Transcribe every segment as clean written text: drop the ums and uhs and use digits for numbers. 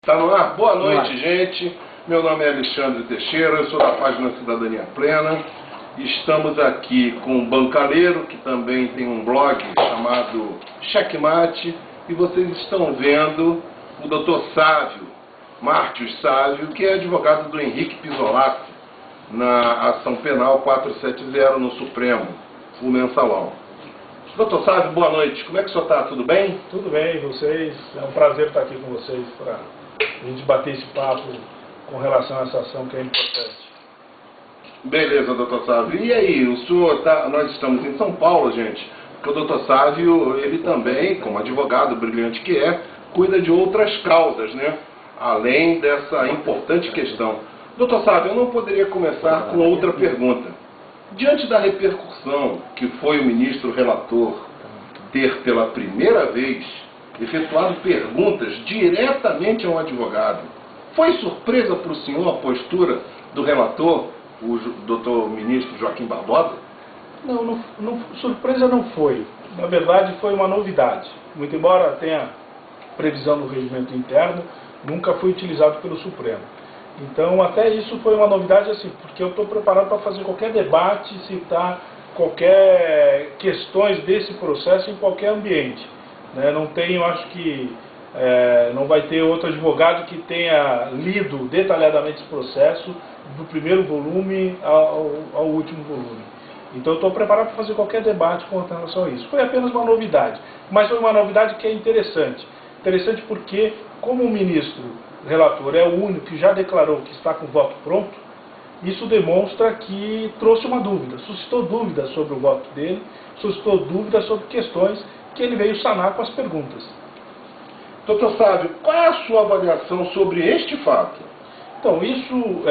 Tá no ar? Boa noite, gente. Meu nome é Alexandre Teixeira, eu sou da página Cidadania Plena. Estamos aqui com um bancaleiro que também tem um blog chamado Checkmate. E vocês estão vendo o Dr. Sávio, Mártios Sávio, que é advogado do Henrique Pisolato, na ação penal 470 no Supremo, o mensalão. Doutor Sávio, boa noite. Como é que o senhor está? Tudo bem? Tudo bem, vocês. É um prazer estar aqui com vocês para a gente bater esse papo com relação a essa ação que é importante. Beleza, doutor Sávio. E aí, o senhor tá... Nós estamos em São Paulo, gente, porque o doutor Sávio, ele também, como advogado brilhante que é, cuida de outras causas, né? Além dessa importante questão. Doutor Sávio, eu não poderia começar com outra pergunta. Diante da repercussão que foi o ministro relator ter pela primeira vez efetuado perguntas diretamente a um advogado, foi surpresa para o senhor a postura do relator, o doutor ministro Joaquim Barbosa? Não, surpresa não foi. Na verdade, foi uma novidade. Muito embora tenha previsão no regimento interno, nunca foi utilizado pelo Supremo. Então, até isso foi uma novidade, assim, porque eu estou preparado para fazer qualquer debate, citar qualquer questões desse processo em qualquer ambiente. Né? Não tenho, acho que não vai ter outro advogado que tenha lido detalhadamente esse processo, do primeiro volume ao último volume. Então, eu estou preparado para fazer qualquer debate com relação a isso. Foi apenas uma novidade, mas foi uma novidade que é interessante. Interessante porque, como o ministro relator é o único que já declarou que está com o voto pronto, isso demonstra que trouxe uma dúvida, suscitou dúvidas sobre o voto dele, suscitou dúvidas sobre questões que ele veio sanar com as perguntas. Doutor Sávio, qual é a sua avaliação sobre este fato? Então, isso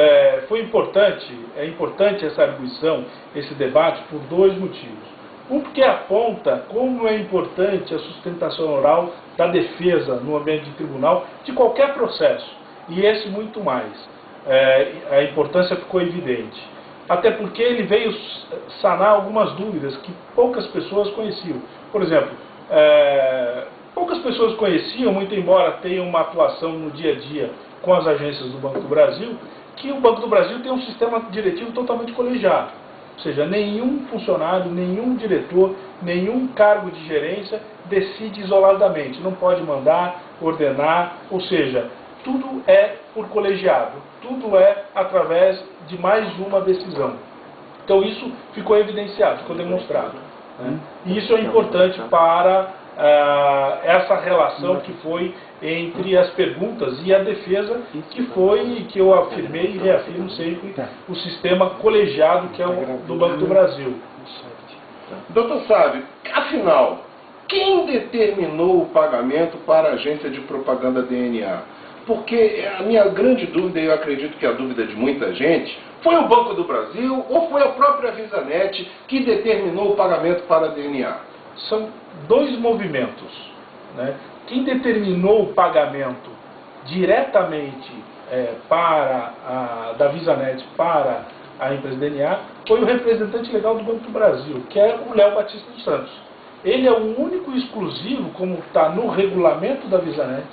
foi importante, é importante essa arguição, esse debate, por dois motivos. Um, porque aponta como é importante a sustentação oral da defesa no ambiente de tribunal de qualquer processo, e esse muito mais. A importância ficou evidente. Até porque ele veio sanar algumas dúvidas que poucas pessoas conheciam. Por exemplo, poucas pessoas conheciam, muito embora tenham uma atuação no dia a dia com as agências do Banco do Brasil, que o Banco do Brasil tem um sistema diretivo totalmente colegiado. Ou seja, nenhum funcionário, nenhum diretor, nenhum cargo de gerência decide isoladamente. Não pode mandar, ordenar, ou seja, tudo é por colegiado. Tudo é através de mais uma decisão. Então isso ficou evidenciado, ficou demonstrado. Né? E isso é importante para essa relação que foi entre as perguntas e a defesa, que eu afirmei e reafirmo sempre, o sistema colegiado que é o do Banco do Brasil. Doutor Sávio, afinal, quem determinou o pagamento para a agência de propaganda DNA? Porque a minha grande dúvida, e eu acredito que é a dúvida de muita gente, foi o Banco do Brasil ou foi a própria Visanet que determinou o pagamento para a DNA? São dois movimentos. Né? Quem determinou o pagamento diretamente da Visanet para a empresa DNA foi o representante legal do Banco do Brasil, que é o Léo Batista dos Santos. Ele é o único e exclusivo, como está no regulamento da Visanet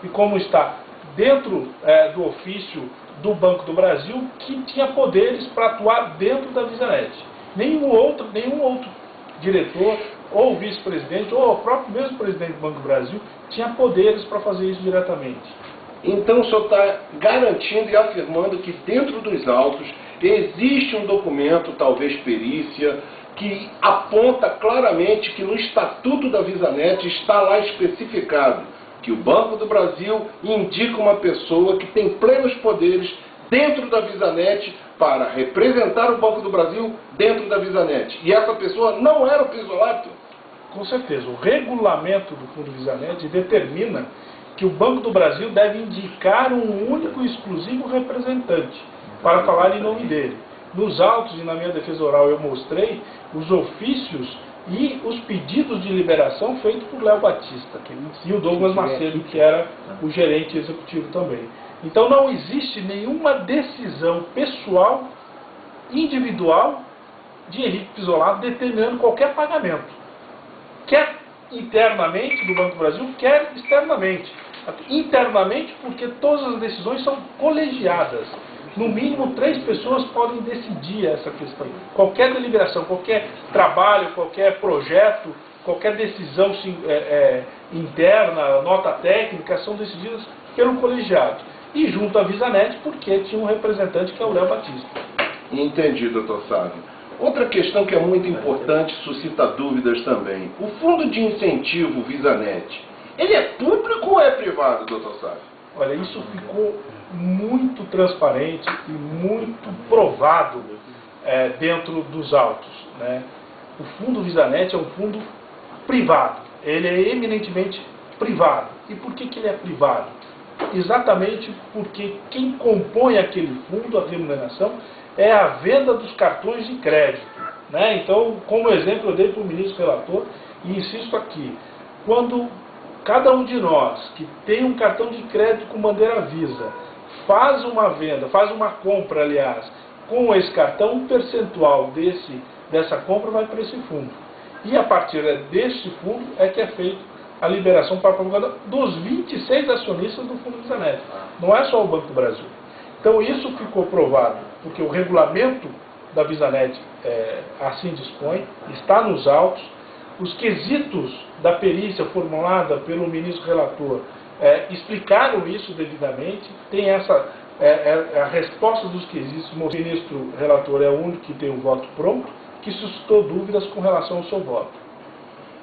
e como está dentro do ofício do Banco do Brasil, que tinha poderes para atuar dentro da Visanet. Nenhum outro diretor, ou vice-presidente, ou o próprio mesmo presidente do Banco do Brasil, tinha poderes para fazer isso diretamente. Então o senhor está garantindo e afirmando que dentro dos autos existe um documento, talvez perícia, que aponta claramente que no Estatuto da Visanet está lá especificado que o Banco do Brasil indica uma pessoa que tem plenos poderes dentro da Visanet para representar o Banco do Brasil dentro da Visanet. E essa pessoa não era o Pisolato? Com certeza. O regulamento do Fundo Visanet determina que o Banco do Brasil deve indicar um único e exclusivo representante para falar em nome dele. Nos autos e na minha defesa oral eu mostrei os ofícios e os pedidos de liberação feitos por Léo Batista e o Douglas Macedo, que era o gerente executivo também. Então não existe nenhuma decisão pessoal, individual, de Henrique Pisolato determinando qualquer pagamento. Quer internamente do Banco do Brasil, quer externamente. internamente, porque todas as decisões são colegiadas. No mínimo, 3 pessoas podem decidir essa questão. Qualquer deliberação, qualquer trabalho, qualquer projeto, qualquer decisão interna, nota técnica, são decididas pelo colegiado. E junto à Visanet, porque tinha um representante que é o Léo Batista. Entendi, doutor Sávio. Outra questão que é muito importante, suscita dúvidas também. O fundo de incentivo Visanet, ele é público ou é privado, doutor Sávio? Olha, isso ficou muito transparente e muito provado dentro dos autos, né? O fundo Visanet é um fundo privado, ele é eminentemente privado. E por que ele é privado? Exatamente porque quem compõe aquele fundo, a remuneração, é a venda dos cartões de crédito, né? Então, como exemplo, eu dei para o ministro relator e insisto aqui, quando cada um de nós que tem um cartão de crédito com bandeira Visa faz uma venda, faz uma compra, aliás, com esse cartão, um percentual dessa compra vai para esse fundo. E a partir desse fundo é que é feito a liberação para a propaganda dos 26 acionistas do Fundo Visanet. Não é só o Banco do Brasil. Então isso ficou provado, porque o regulamento da Visanet assim dispõe, está nos autos. Os quesitos da perícia formulada pelo ministro relator explicaram isso devidamente. Tem a resposta dos quesitos. O ministro relator é o único que tem o voto pronto, que suscitou dúvidas com relação ao seu voto.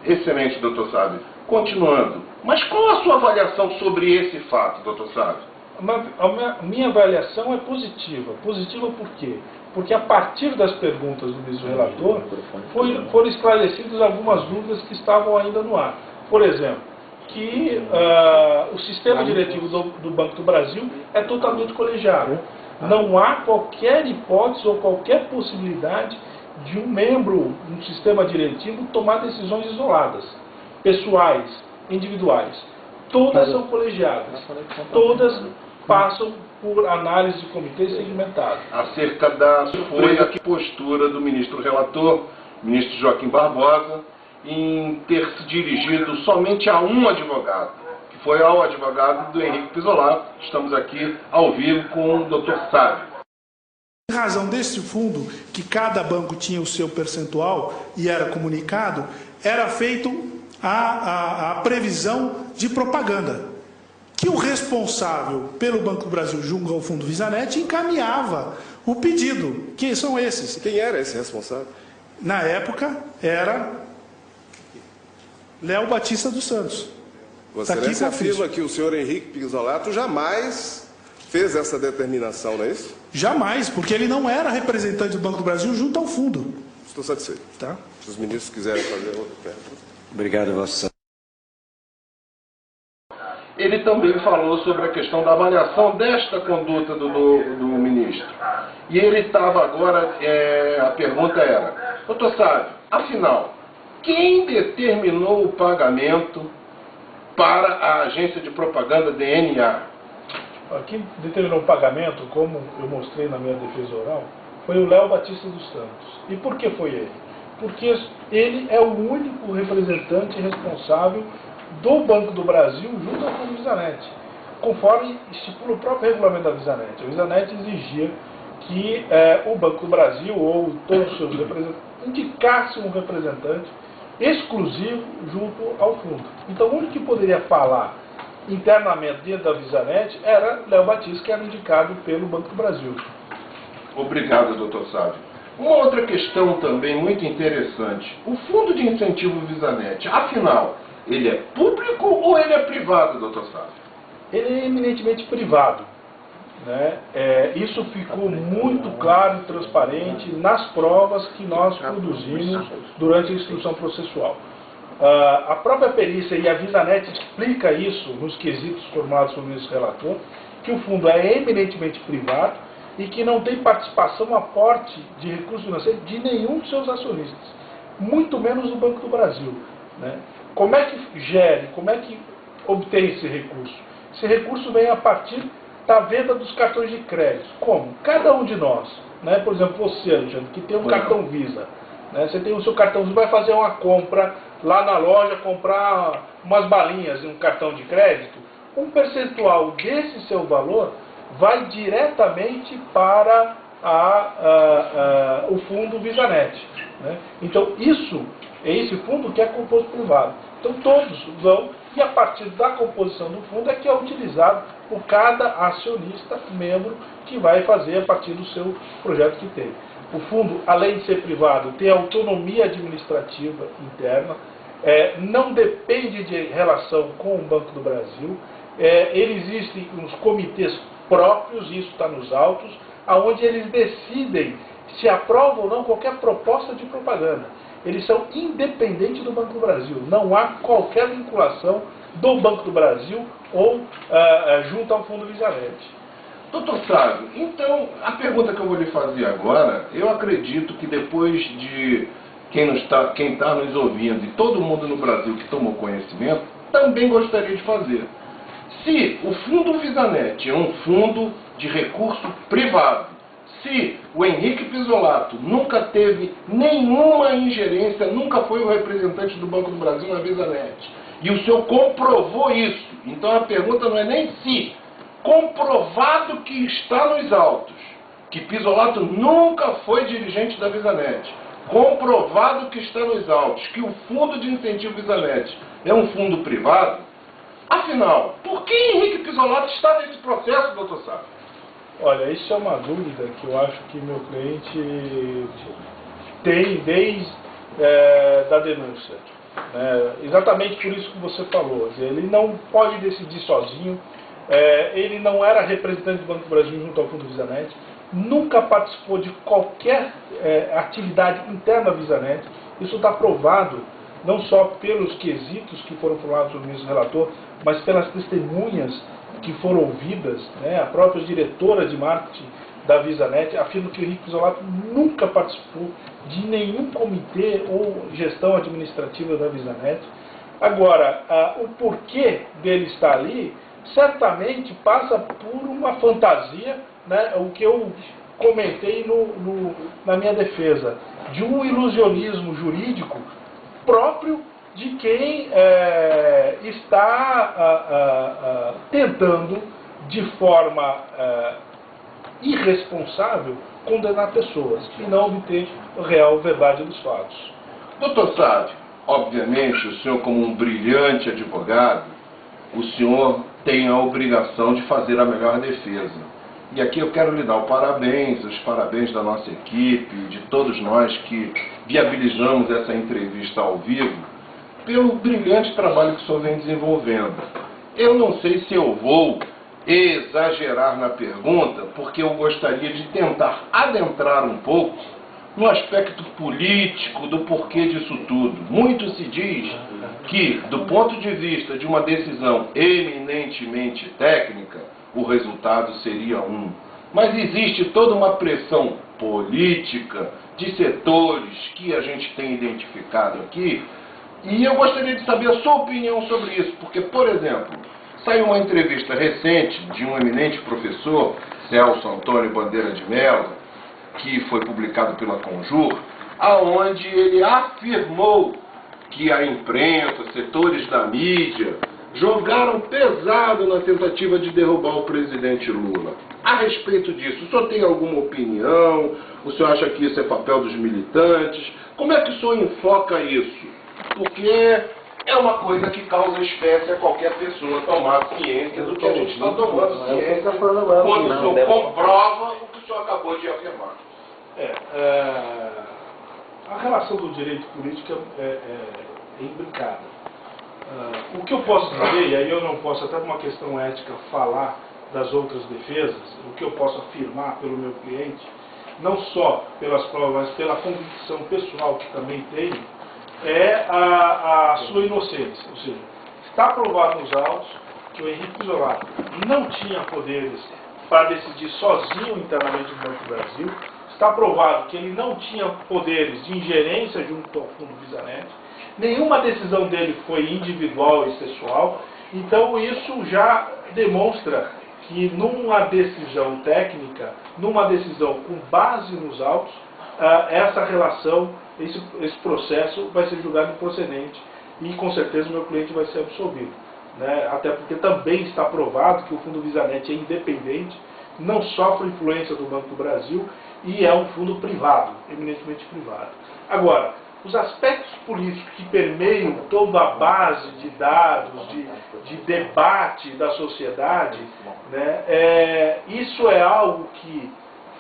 Excelente, doutor Sávio. Continuando, mas qual a sua avaliação sobre esse fato, doutor Sávio? A minha avaliação é positiva. Positiva por quê? Porque a partir das perguntas do ministro relator, foram esclarecidas algumas dúvidas que estavam ainda no ar. Por exemplo, que o sistema diretivo do Banco do Brasil é totalmente colegiado. Não há qualquer hipótese ou qualquer possibilidade de um membro do sistema diretivo tomar decisões isoladas, pessoais, individuais. Todas são colegiadas. Todas passam por análise de comitê segmentado. Acerca da surpresa postura do ministro relator, ministro Joaquim Barbosa, em ter se dirigido somente a um advogado, que foi ao advogado do Henrique Pisolato. Estamos aqui ao vivo com o doutor Sávio. Em razão desse fundo, que cada banco tinha o seu percentual e era comunicado, era feito a previsão de propaganda, que o responsável pelo Banco do Brasil junto ao Fundo Visanet encaminhava o pedido. Quem são esses? Quem era esse responsável? Na época, era Léo Batista dos Santos. Vossa Excelência afirma que o senhor Henrique Pisolato jamais fez essa determinação, não é isso? Jamais, porque ele não era representante do Banco do Brasil junto ao fundo. Estou satisfeito. Tá? Se os ministros quiserem fazer outra pergunta. Obrigado, Vossa Excelência. Ele também falou sobre a questão da avaliação desta conduta do ministro. E ele estava agora, a pergunta era, doutor Sávio, afinal, quem determinou o pagamento para a agência de propaganda DNA? Quem determinou o pagamento, como eu mostrei na minha defesa oral, foi o Léo Batista dos Santos. E por que foi ele? Porque ele é o único representante responsável do Banco do Brasil junto ao Fundo Visanet, conforme estipula o próprio regulamento da Visanet. A Visanet exigia que o Banco do Brasil ou todos os seus representantes indicassem um representante exclusivo junto ao fundo. Então o único que poderia falar internamente dentro da Visanet era Léo Batista, que era indicado pelo Banco do Brasil. Obrigado, doutor Sávio. Uma outra questão também muito interessante. O Fundo de Incentivo Visanet, afinal, ele é público ou ele é privado, doutor Sávio? Ele é eminentemente privado, né? Isso ficou muito claro e transparente nas provas que nós produzimos durante a instrução processual. A própria perícia e a Visanet explica isso nos quesitos formados pelo ministro relator, que o fundo é eminentemente privado e que não tem participação, aporte de recursos financeiros de nenhum de seus acionistas, muito menos do Banco do Brasil, né? Como é que gere, como é que obtém esse recurso? Esse recurso vem a partir da venda dos cartões de crédito. Como? Cada um de nós, né? Por exemplo, você, Alexandre, que tem um cartão Visa, né? Você tem o seu cartão Visa, vai fazer uma compra lá na loja, comprar umas balinhas em um cartão de crédito, um percentual desse seu valor vai diretamente para o fundo VisaNet, né? Então, é esse fundo que é composto privado. Então, todos vão, e a partir da composição do fundo é que é utilizado por cada acionista, membro, que vai fazer a partir do seu projeto que tem. O fundo, além de ser privado, tem autonomia administrativa interna, não depende de relação com o Banco do Brasil, existem uns comitês próprios, isso está nos autos, onde eles decidem se aprovam ou não qualquer proposta de propaganda. Eles são independentes do Banco do Brasil. Não há qualquer vinculação do Banco do Brasil ou junto ao Fundo VisaNet. Doutor Sávio, então, a pergunta que eu vou lhe fazer agora, eu acredito que depois de quem está nos ouvindo e todo mundo no Brasil que tomou conhecimento, também gostaria de fazer. Se o Fundo VisaNet é um fundo de recurso privado, se o Henrique Pizzolatto nunca teve nenhuma ingerência, nunca foi o representante do Banco do Brasil na VisaNet, e o senhor comprovou isso, então a pergunta não é nem se, comprovado que está nos autos, que Pizzolatto nunca foi dirigente da VisaNet, comprovado que está nos autos, que o Fundo de Incentivo VisaNet é um fundo privado, afinal, por que Henrique Pizzolatto está nesse processo, doutor Sávio? Olha, isso é uma dúvida que eu acho que meu cliente tem desde da denúncia. Exatamente por isso que você falou. Ele não pode decidir sozinho, ele não era representante do Banco do Brasil junto ao Fundo VisaNet, nunca participou de qualquer atividade interna da VisaNet. Isso está provado não só pelos quesitos que foram formulados pelo ministro relator, mas pelas testemunhas que foram ouvidas, a própria diretora de marketing da VisaNet afirma que o Henrique Pizzolatto nunca participou de nenhum comitê ou gestão administrativa da VisaNet. Agora, o porquê dele estar ali, certamente passa por uma fantasia, o que eu comentei na minha defesa, de um ilusionismo jurídico próprio de quem está tentando, de forma irresponsável, condenar pessoas e não obter a real verdade dos fatos. Doutor Sávio, obviamente, o senhor como um brilhante advogado, o senhor tem a obrigação de fazer a melhor defesa. E aqui eu quero lhe dar os parabéns da nossa equipe, de todos nós que viabilizamos essa entrevista ao vivo, pelo brilhante trabalho que o senhor vem desenvolvendo. Eu não sei se eu vou exagerar na pergunta, porque eu gostaria de tentar adentrar um pouco no aspecto político do porquê disso tudo. Muito se diz que, do ponto de vista de uma decisão eminentemente técnica, o resultado seria um. Mas existe toda uma pressão política de setores que a gente tem identificado aqui, e eu gostaria de saber a sua opinião sobre isso, porque, por exemplo, saiu uma entrevista recente de um eminente professor, Celso Antônio Bandeira de Mello, que foi publicado pela Conjur, aonde ele afirmou que a imprensa, setores da mídia, jogaram pesado na tentativa de derrubar o presidente Lula. A respeito disso, o senhor tem alguma opinião? O senhor acha que isso é papel dos militantes? Como é que o senhor enfoca isso? Porque é uma coisa que causa espécie a qualquer pessoa tomar ciência do que a gente está tomando ciência quando o senhor comprova o que o senhor acabou de afirmar. A relação do direito político é imbricada. O que eu posso dizer, e aí eu não posso, até por uma questão ética, falar das outras defesas, o que eu posso afirmar pelo meu cliente, não só pelas provas, mas pela convicção pessoal que também tenho, é a sua inocência. Ou seja, está provado nos autos que o Henrique Pizzolatto não tinha poderes para decidir sozinho internamente no Banco do Brasil, está provado que ele não tinha poderes de ingerência junto ao Fundo VisaNet, nenhuma decisão dele foi individual e pessoal, então isso já demonstra que numa decisão técnica, numa decisão com base nos autos, essa relação, esse processo vai ser julgado improcedente e com certeza o meu cliente vai ser absolvido. né, até porque também está provado que o Fundo VisaNet é independente, não sofre influência do Banco do Brasil e é um fundo privado, eminentemente privado. Agora, os aspectos políticos que permeiam toda a base de dados, de debate da sociedade, né, isso é algo que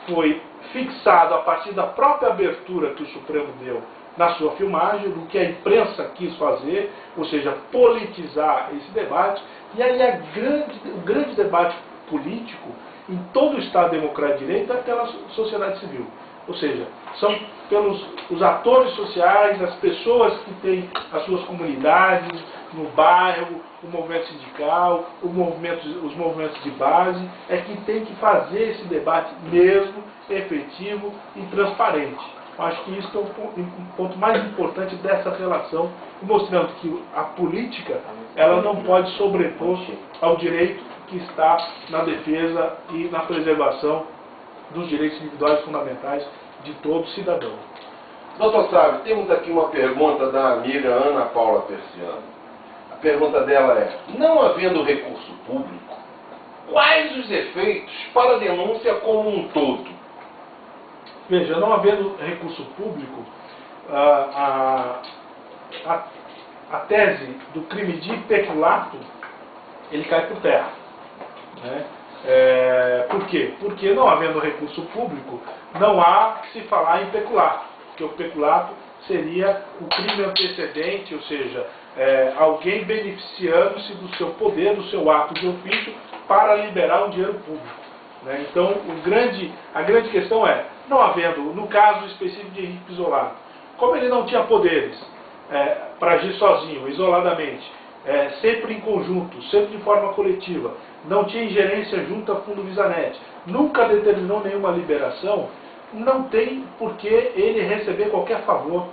foi fixado a partir da própria abertura que o Supremo deu na sua filmagem, do que a imprensa quis fazer, ou seja, politizar esse debate, e aí o grande debate político em todo o Estado Democrático de Direito é pela sociedade civil. Ou seja, são pelos os atores sociais, as pessoas que têm as suas comunidades, no bairro, o movimento sindical, os movimentos de base, é que tem que fazer esse debate mesmo, efetivo e transparente. Eu acho que isso é o ponto mais importante dessa relação, mostrando que a política ela não pode sobrepor ao direito que está na defesa e na preservação dos direitos individuais fundamentais de todo cidadão. Doutor Sávio, temos aqui uma pergunta da amiga Ana Paula Persiano. A pergunta dela é: não havendo recurso público, quais os efeitos para a denúncia como um todo? Veja, não havendo recurso público, a tese do crime de peculato, ele cai por terra. Né? Por quê? Porque não havendo recurso público, não há que se falar em peculato, porque o peculato seria o crime antecedente, ou seja, alguém beneficiando-se do seu poder, do seu ato de ofício, para liberar um dinheiro público. Né? Então, a grande questão é, não havendo, no caso específico de Henrique Pizzolatto, como ele não tinha poderes para agir sozinho, isoladamente, sempre em conjunto, sempre de forma coletiva, não tinha ingerência junto ao Fundo VisaNet, nunca determinou nenhuma liberação, não tem por que ele receber qualquer favor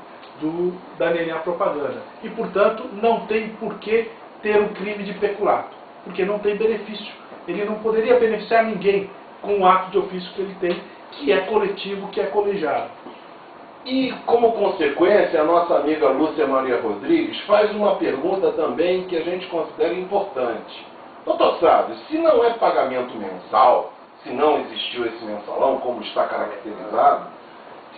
da DNA Propaganda. E, portanto, não tem por que ter um crime de peculato, porque não tem benefício. Ele não poderia beneficiar ninguém com o ato de ofício que ele tem, que é coletivo, que é colegiado. E, como consequência, a nossa amiga Lúcia Maria Rodrigues faz uma pergunta também que a gente considera importante. Doutor Sávio, se não é pagamento mensal, se não existiu esse mensalão, como está caracterizado,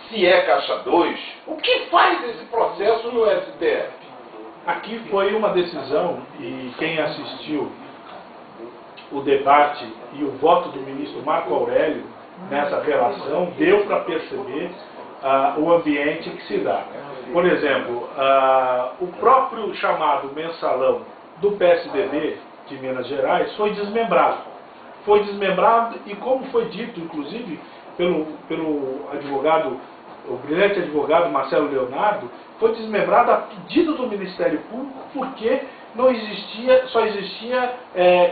se é Caixa 2, o que faz esse processo no STF? Aqui foi uma decisão, e quem assistiu o debate e o voto do ministro Marco Aurélio nessa relação, deu para perceber o ambiente que se dá. Por exemplo, o próprio chamado mensalão do PSDB de Minas Gerais foi desmembrado. Foi desmembrado e, como foi dito, inclusive, pelo advogado, o brilhante advogado Marcelo Leonardo, foi desmembrado a pedido do Ministério Público porque não existia, só existia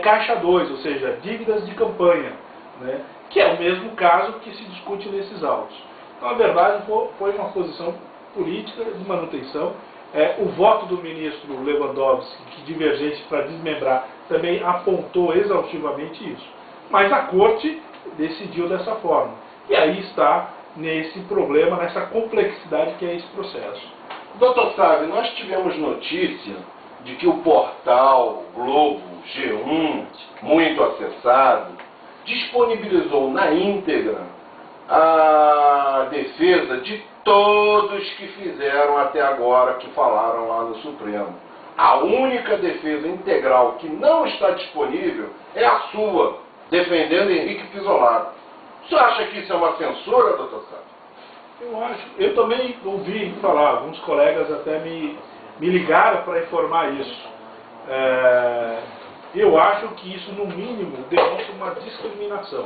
Caixa 2, ou seja, dívidas de campanha, né? Que é o mesmo caso que se discute nesses autos. Então, na verdade, foi uma posição política de manutenção. O voto do ministro Lewandowski, que divergente para desmembrar, também apontou exaustivamente isso. Mas a Corte decidiu dessa forma. E aí está nesse problema, nessa complexidade que é esse processo. Doutor Sávio, nós tivemos notícia de que o portal Globo G1, muito acessado, disponibilizou na íntegra a defesa de todos que fizeram até agora, que falaram lá no Supremo. A única defesa integral que não está disponível é a sua, defendendo Henrique Pizzolatto. O senhor acha que isso é uma censura, doutor Sávio? Eu também ouvi falar, alguns colegas até me ligaram para informar isso. Eu acho que isso, no mínimo, demonstra uma discriminação.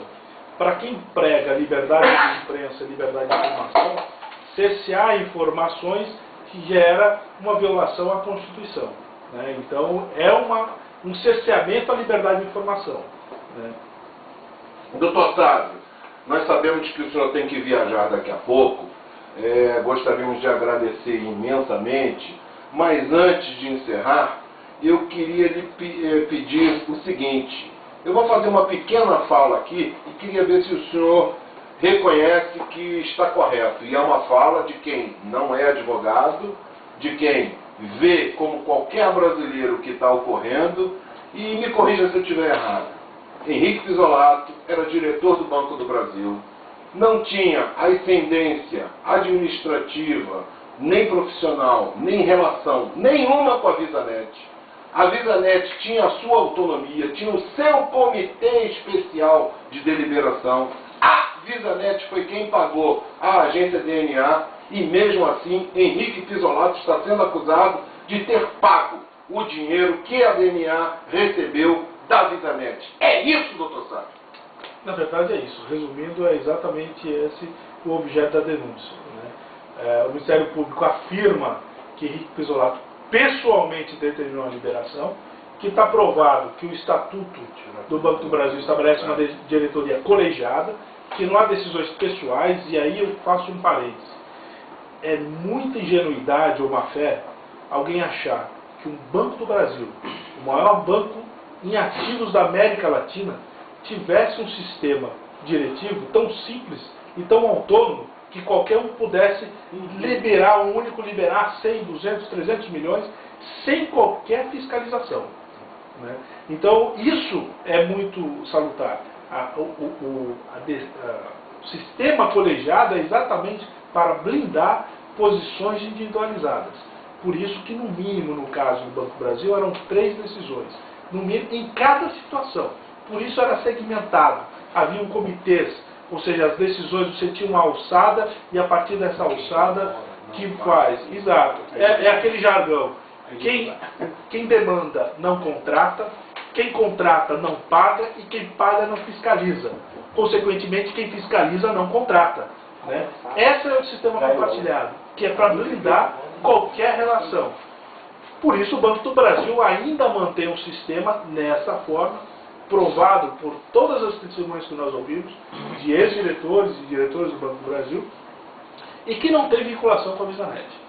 Para quem prega liberdade de imprensa, liberdade de informação, cercear informações que gera uma violação à Constituição. Né? Então, é um cerceamento à liberdade de informação. Né? Doutor Sávio, nós sabemos que o senhor tem que viajar daqui a pouco. Gostaríamos de agradecer imensamente, mas antes de encerrar, eu queria lhe pedir o seguinte. Eu vou fazer uma pequena fala aqui e queria ver se o senhor reconhece que está correto. E é uma fala de quem não é advogado, de quem vê como qualquer brasileiro o que está ocorrendo E me corrija se eu estiver errado. Henrique Pisolato era diretor do Banco do Brasil. Não tinha ascendência administrativa, nem profissional, nem relação nenhuma com a Visanet. A Visanet tinha a sua autonomia, tinha o seu comitê especial de deliberação. A Visanet foi quem pagou a agência DNA e, mesmo assim, Henrique Pisolato está sendo acusado de ter pago o dinheiro que a DNA recebeu da Visanet. É isso, doutor Sávio? Na verdade é isso. Resumindo, é exatamente esse o objeto da denúncia, né? O Ministério Público afirma que Henrique Pisolato pessoalmente determinou a liberação, que está provado que o Estatuto do Banco do Brasil estabelece uma diretoria colegiada, que não há decisões pessoais, e aí eu faço um parênteses. É muita ingenuidade ou má-fé alguém achar que um Banco do Brasil, o maior banco em ativos da América Latina, tivesse um sistema diretivo tão simples e tão autônomo que qualquer um pudesse liberar, um único liberar 100, 200, 300 milhões sem qualquer fiscalização, né? Então, isso é muito salutar. O sistema colegiado é exatamente para blindar posições individualizadas. Por isso que, no mínimo, no caso do Banco do Brasil, eram 3 decisões, no mínimo, em cada situação. Por isso era segmentado. Haviam comitês, ou seja, as decisões, você tinha uma alçada, e a partir dessa alçada, que faz? Exato. É aquele jargão. Quem demanda não contrata, quem contrata não paga, e quem paga não fiscaliza. Consequentemente, quem fiscaliza não contrata, né? Esse é o sistema compartilhado, que é para blindar qualquer relação. Por isso, o Banco do Brasil ainda mantém um sistema nessa forma, provado por todas as testemunhas que nós ouvimos, de ex-diretores e diretores do Banco do Brasil, e que não tem vinculação com a Visanet.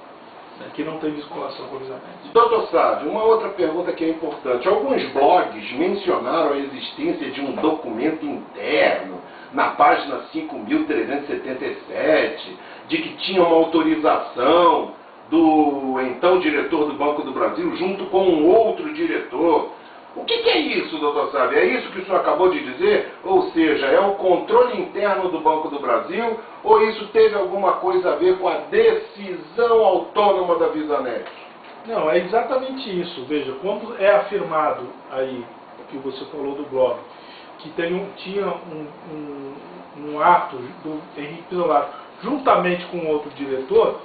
Doutor Sávio, uma outra pergunta que é importante. Alguns blogs mencionaram a existência de um documento interno na página 5.377, de que tinha uma autorização do então diretor do Banco do Brasil junto com um outro diretor. O que é isso, doutor Sávio? É isso que o senhor acabou de dizer? Ou seja, é o controle interno do Banco do Brasil, ou isso teve alguma coisa a ver com a decisão autônoma da Visanet? Não, é exatamente isso. Veja, quando é afirmado aí, que você falou do blog, que tinha um ato do Henrique Pisolato juntamente com outro diretor,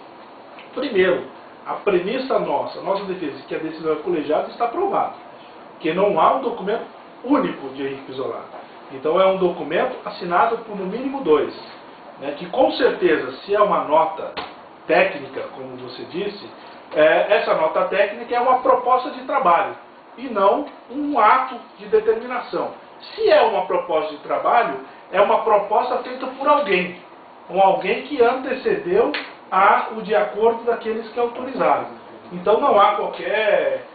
primeiro, a premissa nossa defesa de que a decisão é colegiada está provada. Que não há um documento único de Henrique Pisolato. Então é um documento assinado por no mínimo 2. Né, que com certeza, se é uma nota técnica, como você disse, essa nota técnica é uma proposta de trabalho e não um ato de determinação. Se é uma proposta de trabalho, é uma proposta feita por alguém. Alguém que antecedeu o de acordo daqueles que autorizaram. Então não há qualquer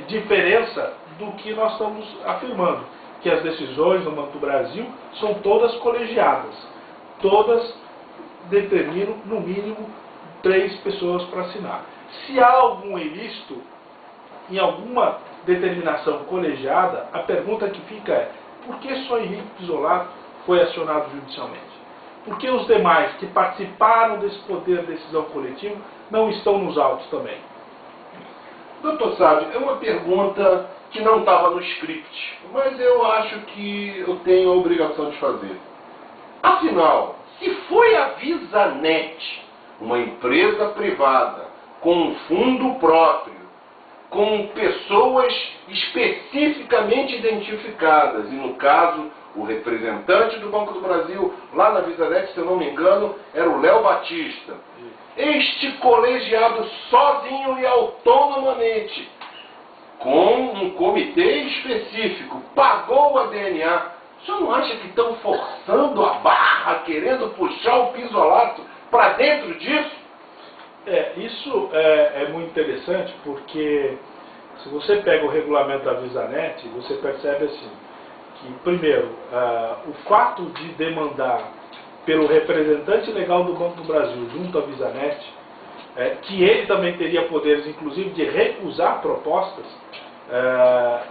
diferença do que nós estamos afirmando, que as decisões do Banco do Brasil são todas colegiadas, todas determinam no mínimo 3 pessoas para assinar. Se há algum ilícito em alguma determinação colegiada, a pergunta que fica é: por que só Henrique Pisolato foi acionado judicialmente? Por que os demais que participaram desse poder de decisão coletivo não estão nos autos também? Doutor Sávio, é uma pergunta que não estava no script, mas eu acho que eu tenho a obrigação de fazer. Afinal, se foi a Visanet, uma empresa privada, com um fundo próprio, com pessoas especificamente identificadas, e no caso, o representante do Banco do Brasil, lá na Visanet, se eu não me engano, era o Léo Batista. Este colegiado sozinho e autonomamente, com um comitê específico, pagou a DNA. O senhor não acha que estão forçando a barra, querendo puxar o Pisolato para dentro disso? Isso é muito interessante, porque se você pega o regulamento da Visanet, você percebe assim, que primeiro, o fato de demandar pelo representante legal do Banco do Brasil junto à Visanet, que ele também teria poderes, inclusive, de recusar propostas,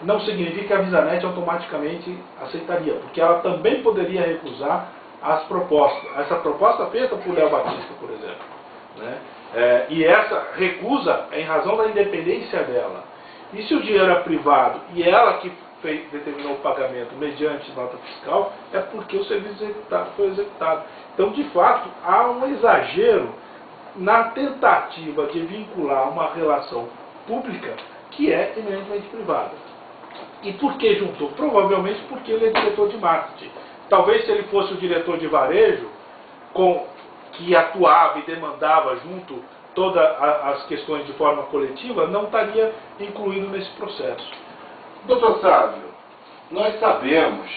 não significa que a VisaNet automaticamente aceitaria, porque ela também poderia recusar as propostas. Essa proposta feita por Léo Batista, por exemplo, né? E essa recusa é em razão da independência dela. E se o dinheiro é privado e ela que determinou o pagamento mediante nota fiscal, é porque o serviço foi executado. Então, de fato, há um exagero na tentativa de vincular uma relação pública que é eminentemente privada. E por que juntou? Provavelmente porque ele é diretor de marketing. Talvez se ele fosse o diretor de varejo, que atuava e demandava junto todas as questões de forma coletiva, não estaria incluído nesse processo. Doutor Sávio, nós sabemos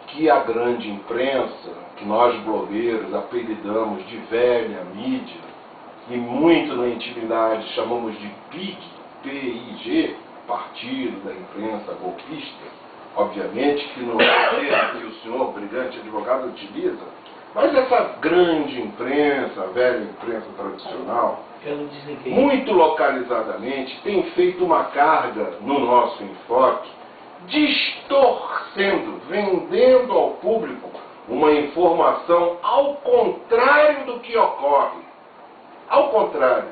que a grande imprensa, que nós blogueiros apelidamos de velha mídia, e muito na intimidade chamamos de PIG, PIG, Partido da Imprensa Golpista, obviamente que não é o termo que o senhor, brilhante advogado, utiliza, mas essa grande imprensa, a velha imprensa tradicional, muito localizadamente, tem feito uma carga no nosso enfoque, distorcendo, vendendo ao público uma informação ao contrário do que ocorre. Ao contrário.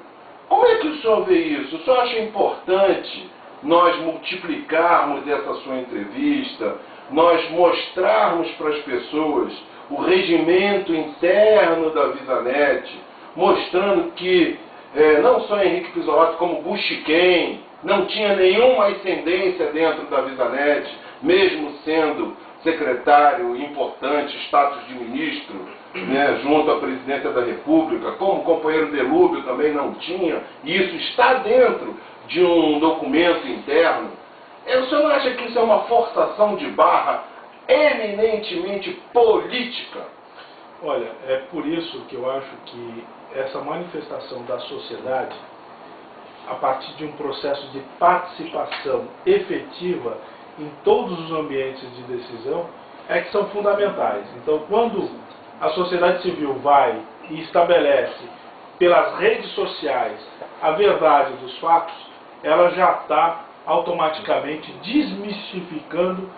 Como é que o senhor vê isso? O senhor acha importante nós multiplicarmos essa sua entrevista, nós mostrarmos para as pessoas o regimento interno da VisaNet, mostrando que não só Henrique Pizzolatto, como Bushiken, não tinha nenhuma ascendência dentro da VisaNet, mesmo sendo secretário importante, status de ministro, né, junto à presidência da República, como o companheiro Delúbio também não tinha, e isso está dentro de um documento interno. O senhor não acha que isso é uma forçação de barra eminentemente política? Olha, é por isso que eu acho que essa manifestação da sociedade, a partir de um processo de participação efetiva em todos os ambientes de decisão, é que são fundamentais. Então, quando a sociedade civil vai e estabelece pelas redes sociais a verdade dos fatos, ela já está automaticamente desmistificando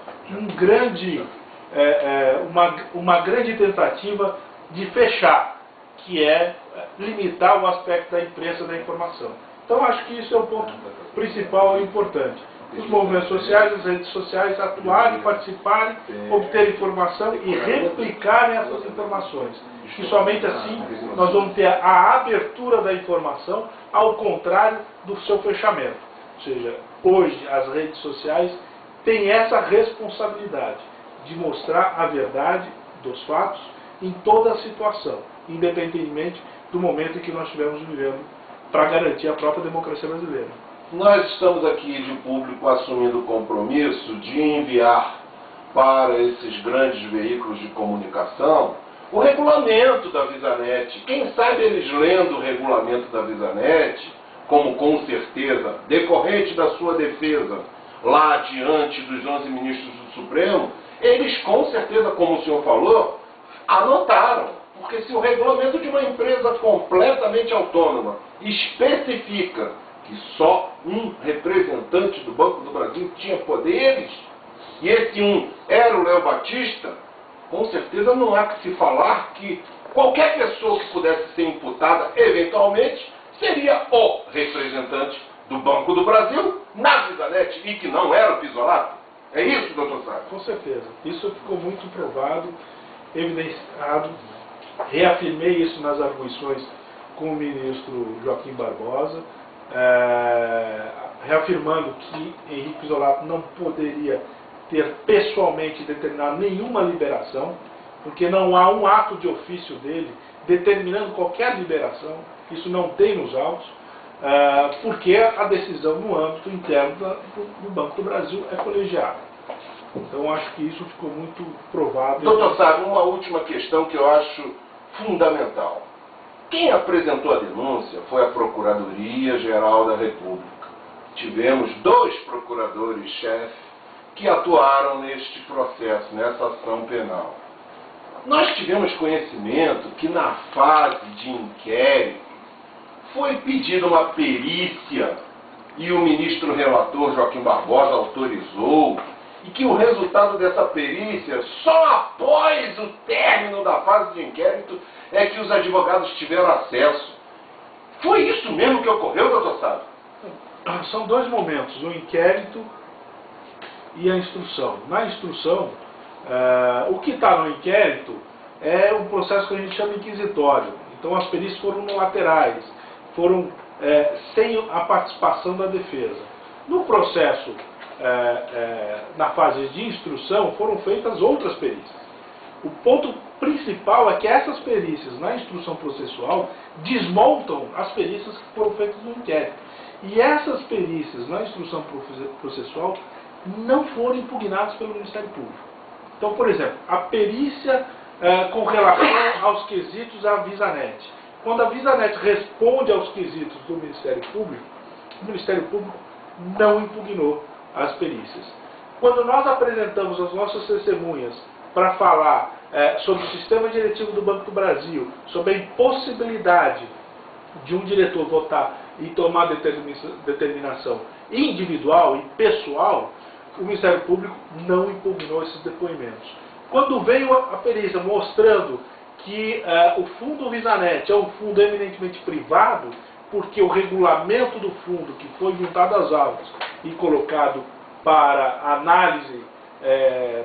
uma grande tentativa de fechar, que é limitar o aspecto da imprensa da informação. Então, acho que isso é um ponto principal e importante. Os movimentos sociais, as redes sociais atuarem, participarem, obter informação e replicarem essas informações. E somente assim nós vamos ter a abertura da informação, ao contrário do seu fechamento. Ou seja, hoje as redes sociais têm essa responsabilidade de mostrar a verdade dos fatos em toda a situação, independentemente do momento em que nós estivermos vivendo, para garantir a própria democracia brasileira. Nós estamos aqui de público assumindo o compromisso de enviar para esses grandes veículos de comunicação o regulamento da VisaNet. Quem sabe eles lendo o regulamento da VisaNet, como com certeza, decorrente da sua defesa lá diante dos 11 ministros do Supremo, eles com certeza, como o senhor falou, anotaram. Porque se o regulamento de uma empresa completamente autônoma especifica que só um representante do Banco do Brasil tinha poderes, e esse um era o Léo Batista, com certeza não há que se falar que qualquer pessoa que pudesse ser imputada, eventualmente, seria o representante do Banco do Brasil na VisaNet, e que não era o Pizzolatto. É isso, doutor Sávio? Com certeza. Isso ficou muito provado, evidenciado. Reafirmei isso nas arguições com o ministro Joaquim Barbosa, reafirmando que Henrique Pizzolatto não poderia ter pessoalmente determinado nenhuma liberação, porque não há um ato de ofício dele determinando qualquer liberação, isso não tem nos autos, porque a decisão no âmbito interno do Banco do Brasil é colegiada. Então acho que isso ficou muito provado. Doutor Sávio, uma última questão que eu acho fundamental. Quem apresentou a denúncia foi a Procuradoria-Geral da República. Tivemos 2 procuradores-chefe que atuaram neste processo, nessa ação penal. Nós tivemos conhecimento que na fase de inquérito foi pedida uma perícia e o ministro relator Joaquim Barbosa autorizou, e que o resultado dessa perícia, só após o término da fase de inquérito, é que os advogados tiveram acesso. Foi isso mesmo que ocorreu, doutor Sábio? São dois momentos, o inquérito e a instrução. Na instrução, o que está no inquérito é um processo que a gente chama inquisitório. Então as perícias foram unilaterais, foram sem a participação da defesa. No processo, na fase de instrução, foram feitas outras perícias. O ponto principal é que essas perícias na instrução processual desmontam as perícias que foram feitas no inquérito. E essas perícias na instrução processual não foram impugnadas pelo Ministério Público. Então, por exemplo, a perícia com relação aos quesitos da VisaNet. Quando a VisaNet responde aos quesitos do Ministério Público, o Ministério Público não impugnou as perícias. Quando nós apresentamos as nossas testemunhas para falar sobre o sistema diretivo do Banco do Brasil, sobre a impossibilidade de um diretor votar e tomar determinação individual e pessoal, o Ministério Público não impugnou esses depoimentos. Quando veio a perícia mostrando que o fundo VisaNet é um fundo eminentemente privado, porque o regulamento do fundo, que foi juntado às aulas e colocado para análise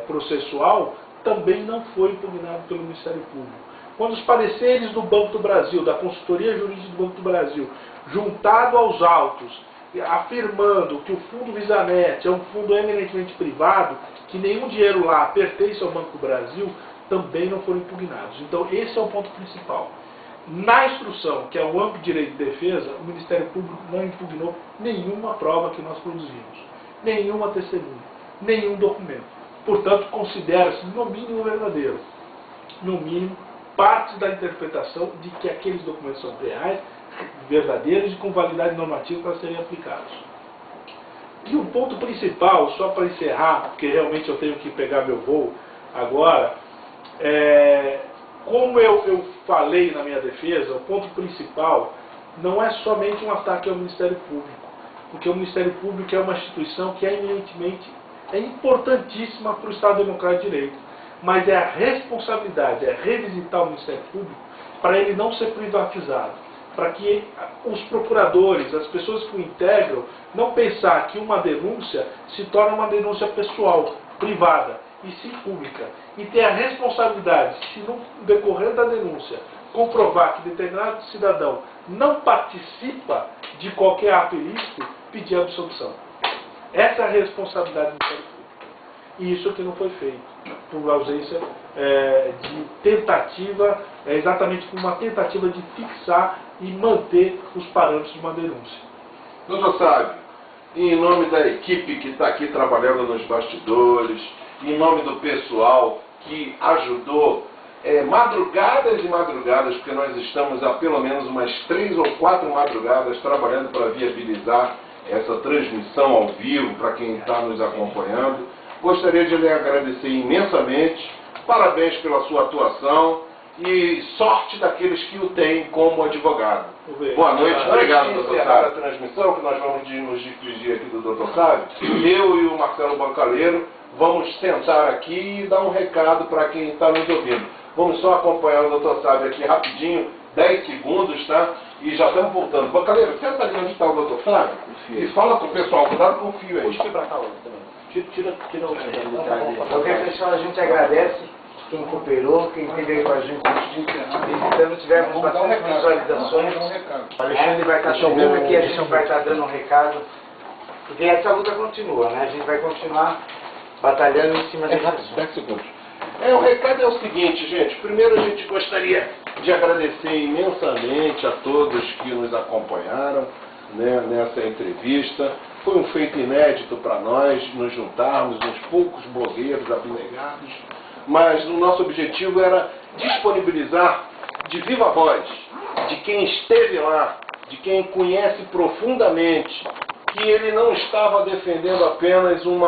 processual, também não foi impugnado pelo Ministério Público. Quando os pareceres do Banco do Brasil, da consultoria jurídica do Banco do Brasil, juntado aos autos, afirmando que o fundo VisaNet é um fundo eminentemente privado, que nenhum dinheiro lá pertence ao Banco do Brasil, também não foram impugnados. Então esse é o ponto principal. Na instrução, que é o amplo direito de defesa, o Ministério Público não impugnou nenhuma prova que nós produzimos, nenhuma testemunha, nenhum documento. Portanto, considera-se no mínimo verdadeiro, no mínimo parte da interpretação de que aqueles documentos são reais, verdadeiros e com validade normativa para serem aplicados. E o ponto principal, só para encerrar, porque realmente eu tenho que pegar meu voo agora, como eu falei na minha defesa, o ponto principal não é somente um ataque ao Ministério Público, porque o Ministério Público é uma instituição que é importantíssima para o Estado Democrático de Direito, mas é a responsabilidade, é revisitar o Ministério Público para ele não ser privatizado, para que os procuradores, as pessoas que o integram, não pensar que uma denúncia se torna uma denúncia pessoal, privada, e sim pública. E ter a responsabilidade, se no decorrer da denúncia comprovar que determinado cidadão não participa de qualquer ato ilícito, pedir absolução. Essa é a responsabilidade do Ministério Público. E isso que não foi feito, por ausência de tentativa, exatamente por uma tentativa de fixar e manter os parâmetros de uma denúncia. Doutor Sábio, em nome da equipe que está aqui trabalhando nos bastidores, em nome do pessoal que ajudou, madrugadas e madrugadas, porque nós estamos há pelo menos umas 3 ou 4 madrugadas trabalhando para viabilizar essa transmissão ao vivo para quem está nos acompanhando. Gostaria de lhe agradecer imensamente, parabéns pela sua atuação e sorte daqueles que o têm como advogado. Boa noite, obrigado, doutor Sábio. A transmissão, que nós vamos nos despedir aqui do doutor Sábio, eu e o Marcelo Bancaleiro vamos sentar aqui e dar um recado para quem está nos ouvindo. Vamos só acompanhar o doutor Sábio aqui rapidinho, 10 segundos, tá? E já estamos voltando. Bancaleiro, senta ali onde está o doutor Sábio e fala com o pessoal, cuidado com o fio aí. Puxa aqui para cá também. Tira o... Ok, pessoal, a gente agradece quem cooperou, quem esteve aí com a gente visitando, tivemos bastante visualizações. O Alexandre vai estar chegando aqui, a gente vai estar dando um recado, porque essa luta continua, né? A gente vai continuar batalhando em cima desse assunto. 10 segundos. O recado é o seguinte, gente. Primeiro a gente gostaria de agradecer imensamente a todos que nos acompanharam, né, nessa entrevista. Foi um feito inédito para nós nos juntarmos, uns poucos blogueiros abnegados, mas o nosso objetivo era disponibilizar de viva voz, de quem esteve lá, de quem conhece profundamente, que ele não estava defendendo apenas um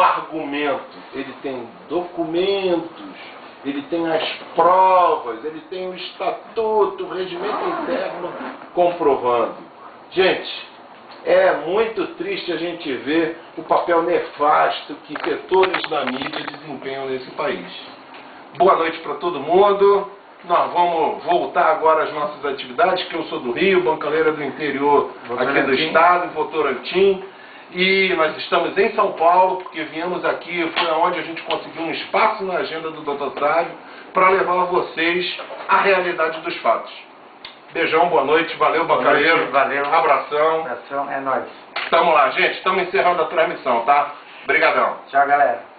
argumento. Ele tem documentos, ele tem as provas, ele tem o estatuto, o regimento interno comprovando. Gente, É muito triste a gente ver o papel nefasto que setores da mídia desempenham nesse país. Boa noite para todo mundo. Nós vamos voltar agora às nossas atividades, que eu sou do Rio, bancaleira do interior aqui do estado, em Votorantim. E nós estamos em São Paulo, porque viemos aqui, foi onde a gente conseguiu um espaço na agenda do Dr. Sávio para levar a vocês a realidade dos fatos. Beijão, boa noite, valeu, bancaleiro. Valeu. Abração. Abração, é nóis. Tamo lá, gente, estamos encerrando a transmissão, tá? Obrigadão. Tchau, galera.